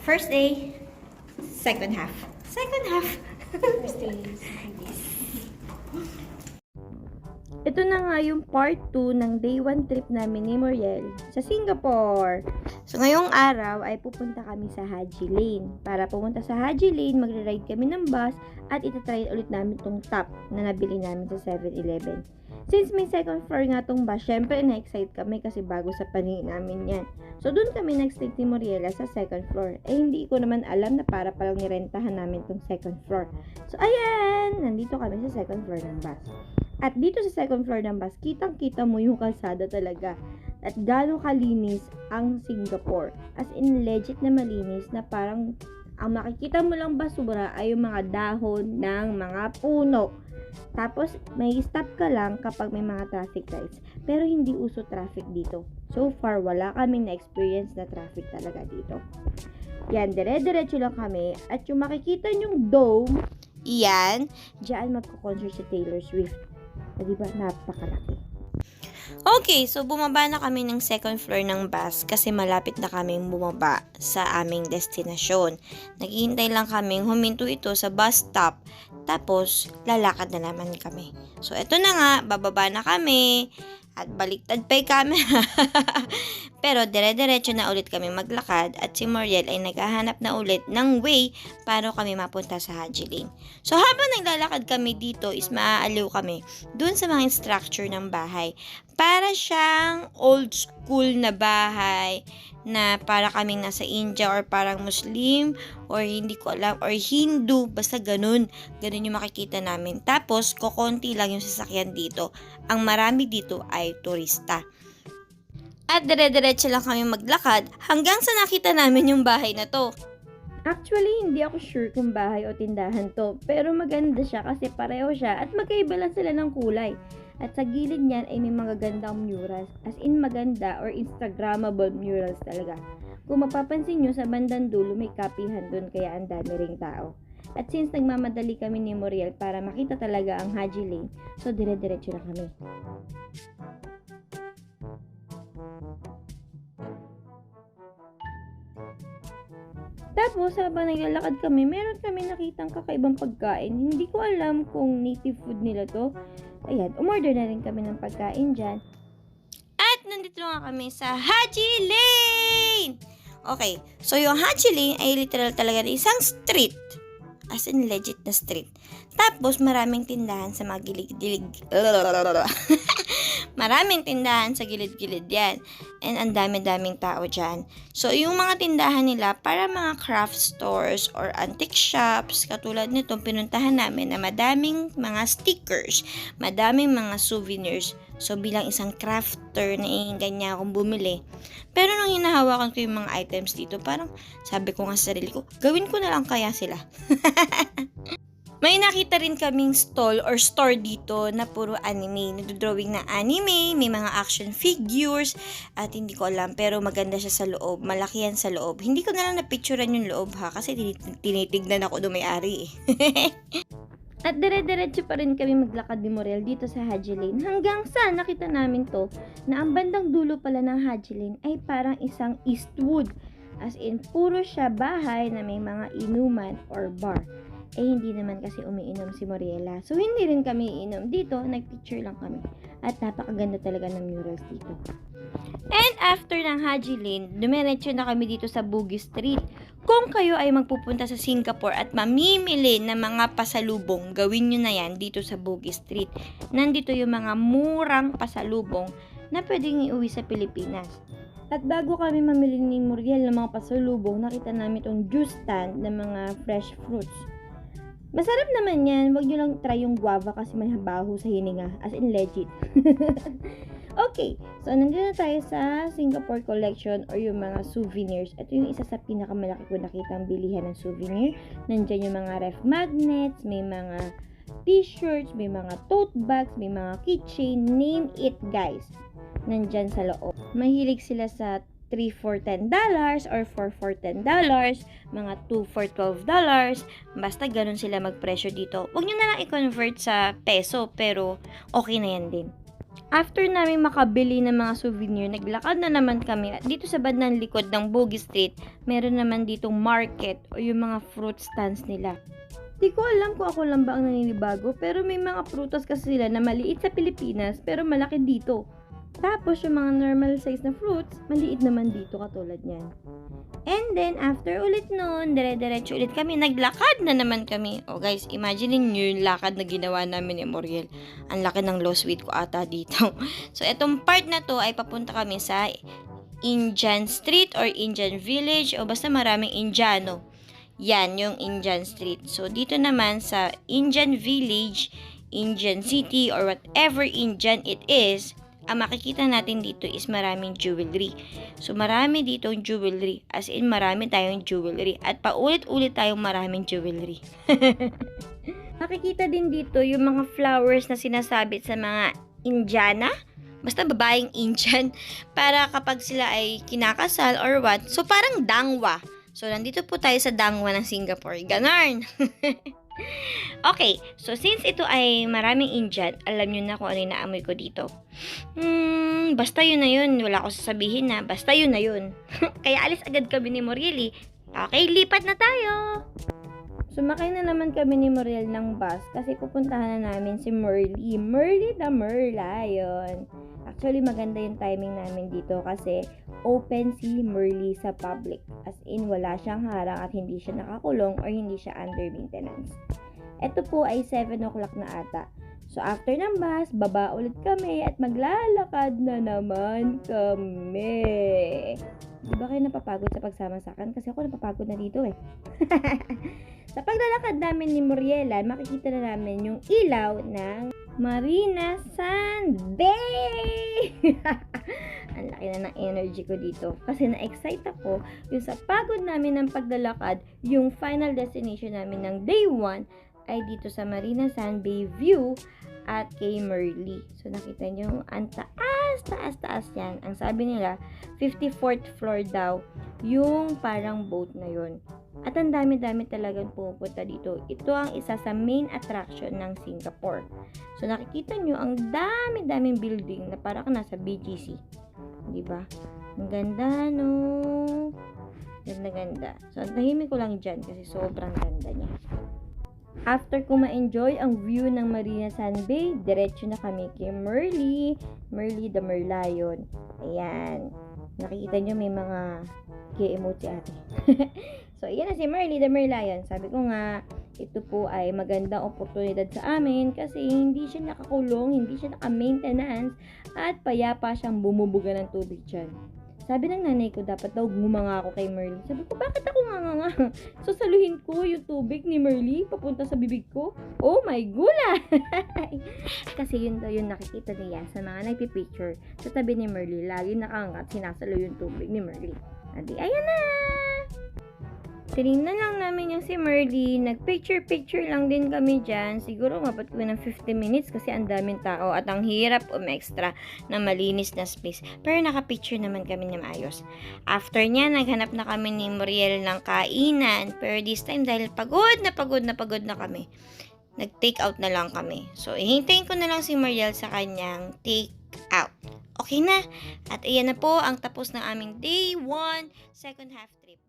First day, second half. Second half. First day, second day. Ito na nga yung part 2 ng day 1 trip namin ni Muriel sa Singapore. So, ngayong araw ay pupunta kami sa Haji Lane. Para pumunta sa Haji Lane, magre-ride kami ng bus at itatry ulit namin tong top na nabili namin sa 7-Eleven. Since may second floor nga tong bus, syempre na-excite kami kasi bago sa paningin namin yan. So, doon kami nag-stay ni Muriela sa second floor. Eh, hindi ko naman alam na para palang nirentahan namin tong second floor. So, ayan! Nandito kami sa second floor ng bus. At dito sa second floor ng bus, kitang-kita mo yung kalsada talaga. At gano'ng kalinis ang Singapore. As in, legit na malinis na parang ang makikita mo lang basura ay yung mga dahon ng mga puno. Tapos, may stop ka lang kapag may mga traffic lights. Pero hindi uso traffic dito. So far, wala kaming na-experience na traffic talaga dito. Yan, dire-diretso lang kami. At yung makikita nyong dome, yan, diyan magko-concert si Taylor Swift. Diba? Napakalaki. Okay, so bumaba na kami ng second floor ng bus kasi malapit na kaming bumaba sa aming destinasyon. Naghihintay lang kaming huminto ito sa bus stop, tapos lalakad na naman kami. So, eto na nga, bababa na kami at baliktad pa yung camera. Pero dire-diretso na ulit kami maglakad at si Muriel ay naghahanap na ulit ng way para kami mapunta sa Haji Lane. So, habang naglalakad kami dito is maaaliw kami dun sa mga structure ng bahay. Para siyang old school na bahay na para kaming nasa India or parang Muslim or hindi ko alam or Hindu, basta ganun. Ganun yung makikita namin. Tapos, kokonti lang yung sasakyan dito. Ang marami dito ay turista. At dire-diretso lang kami maglakad hanggang sa nakita namin yung bahay na to. Actually, hindi ako sure kung bahay o tindahan to. Pero maganda siya kasi pareho siya at magkaiba lang sila ng kulay. At sa gilid niyan ay may mga gandang murals. As in maganda or Instagrammable murals talaga. Kung mapapansin nyo, sa bandang dulo may kapihan dun kaya ang dami ring tao. At since nagmamadali kami ni Muriel para makita talaga ang Haji Lane, so dire-diretso na kami. Tapos, habang naglalakad kami, meron kami nakitang kakaibang pagkain. Hindi ko alam kung native food nila to. Ayan, umorder na rin kami ng pagkain dyan. At nandito nga kami sa Haji Lane! Okay, so yung Haji Lane ay literal talaga na isang street. As in legit na street. Tapos maraming tindahan sa mga gilid-gilid. Maraming tindahan sa gilid-gilid yan. And ang dami-daming tao dyan. So, yung mga tindahan nila, para mga craft stores or antique shops, katulad nitong pinuntahan namin na madaming mga stickers, madaming mga souvenirs. So, bilang isang crafter, naiinggan niya akong bumili. Pero nung hinahawakan ko yung mga items dito, parang sabi ko nga sa sarili ko, gawin ko na lang kaya sila. May nakita rin kaming stall or store dito na puro anime. Nagdodrawing na anime, may mga action figures, at hindi ko alam, pero maganda siya sa loob. Malaki yan sa loob. Hindi ko na lang napicturean yung loob ha, kasi tinitignan ako doon may-ari eh. At dire-diretso pa rin kami maglakad ni Muriel dito sa Haji Lane hanggang sa nakita namin to na ang bandang dulo pala ng Haji Lane ay parang isang Eastwood. As in, puro siya bahay na may mga inuman or bar. Eh, hindi naman kasi umiinom si Muriela. So, hindi rin kami iinom dito. Nag-picture lang kami. At napakaganda talaga ng murals dito. And after ng Haji Lane, dumiretso na kami dito sa Bugis Street. Kung kayo ay magpupunta sa Singapore at mamimili ng mga pasalubong, gawin nyo na yan dito sa Bugis Street. Nandito yung mga murang pasalubong na pwedeng iuwi sa Pilipinas. At bago kami mamili ni Muriel ng mga pasalubong, nakita namin itong juice stand ng mga fresh fruits. Masarap naman yan. Huwag nyo lang try yung guava kasi may baho sa hininga. As in legit. Okay. So, nandito na tayo sa Singapore Collection or yung mga souvenirs. Ito yung isa sa pinakamalaki ko nakitang bilihan ng souvenir. Nandyan yung mga ref magnets, may mga t-shirts, may mga tote bags, may mga keychain. Name it, guys. Nandyan sa loob. Mahilig sila sa 3 for $10 or 4 for $10, mga 2 for $12. Basta ganun sila magpresyo dito. Huwag nyo na lang i-convert sa peso, pero okay na yan din. After namin makabili ng mga souvenir, naglakad na naman kami at dito sa bandang likod ng Bogey Street, meron naman ditong market o yung mga fruit stands nila. Di ko alam kung ako lang ba ang naninibago, pero may mga prutas kasi sila na maliit sa Pilipinas pero malaki dito. Tapos yung mga normal size na fruits, maliit naman dito katulad niyan. And then, after ulit nun, dire-diretso ulit kami, naglakad na naman kami. O guys, imagine niyo yung lakad na ginawa namin ni Muriel. Ang laki ng low sweet ko ata dito. So, itong part na to ay papunta kami sa Indian Street or Indian Village o basta maraming Indiano. Yan, yung Indian Street. So, dito naman sa Indian Village, Indian City, or whatever Indian it is, ang makikita natin dito is maraming jewelry. So, marami ditong jewelry. As in, marami tayong jewelry. At paulit-ulit tayong maraming jewelry. Makikita din dito yung mga flowers na sinasabit sa mga Indiana. Basta babaeng Indian. Para kapag sila ay kinakasal or what. So, parang dangwa. So, nandito po tayo sa dangwa ng Singapore. Ganon. Okay, so since ito ay maraming Indian, alam nyo na kung ano yung naamoy ko dito. Basta yun na yun. Wala ko sasabihin na. Basta yun na yun. Kaya alis agad kami ni Muriel. Okay, lipat na tayo. Sumakay na naman kami ni Muriel ng bus kasi pupuntahan na namin si Merly. Merly the Merlion. Actually, maganda yung timing namin dito kasi open si Merly sa public. As in, wala siyang harang at hindi siya nakakulong or hindi siya under maintenance. Ito po ay 7 o'clock na ata. So, after ng bus, baba ulit kami at maglalakad na naman kami. Di ba kayo napapagod sa pagsama sa akin? Kasi ako napapagod na dito eh. Sa paglalakad namin ni Muriela, makikita na namin yung ilaw ng Marina Sand Bay! Ang laki na ng energy ko dito. Kasi na-excite ako yung sa pagod namin ng paglalakad, yung final destination namin ng day 1 ay dito sa Marina Sand Bay View at kay Merly. So, nakita nyo, ang taas yan. Ang sabi nila, 54th floor daw, yung parang boat na yun. At ang dami-dami talagang pumupunta dito. Ito ang isa sa main attraction ng Singapore. So, nakikita nyo, ang dami-daming building na parang nasa BGC. Diba? Ang ganda, no? Ganda-ganda. So, ang tahimik ko lang dyan kasi sobrang ganda niya. After ko ma-enjoy ang view ng Marina Sand Bay, diretso na kami kay Merly. Merly the Merlion. Ayan. Nakikita nyo may mga k-emote si ate. So, ayan na si Merly the Merlion. Sabi ko nga, ito po ay magandang oportunidad sa amin kasi hindi siya nakakulong, hindi siya naka-maintenance at payapa siyang bumubuga ng tubig dyan. Sabi ng nanay ko, dapat daw gumanga ako kay Merly. Sabi ko, bakit ako nga? So, saluhin ko yung tubig ni Merly papunta sa bibig ko. Oh my gula! Kasi yun daw yung nakikita niya sa mga nagpipicture sa tabi ni Merly. Lagi nakaangat, sinasalo yung tubig ni Merly. Adi, ayan na! Tinignan lang namin yung si Merly. Nag-picture-picture lang din kami dyan. Siguro mabot ko ng 50 minutes kasi ang daming tao at ang hirap extra na malinis na space. Pero naka-picture naman kami na maayos. After niya, naghanap na kami ni Muriel ng kainan. Pero this time, dahil pagod na kami, nag-take out na lang kami. So, ihintayin ko na lang si Muriel sa kanyang take out. Okay na. At ayan na po ang tapos ng aming day 1 second half trip.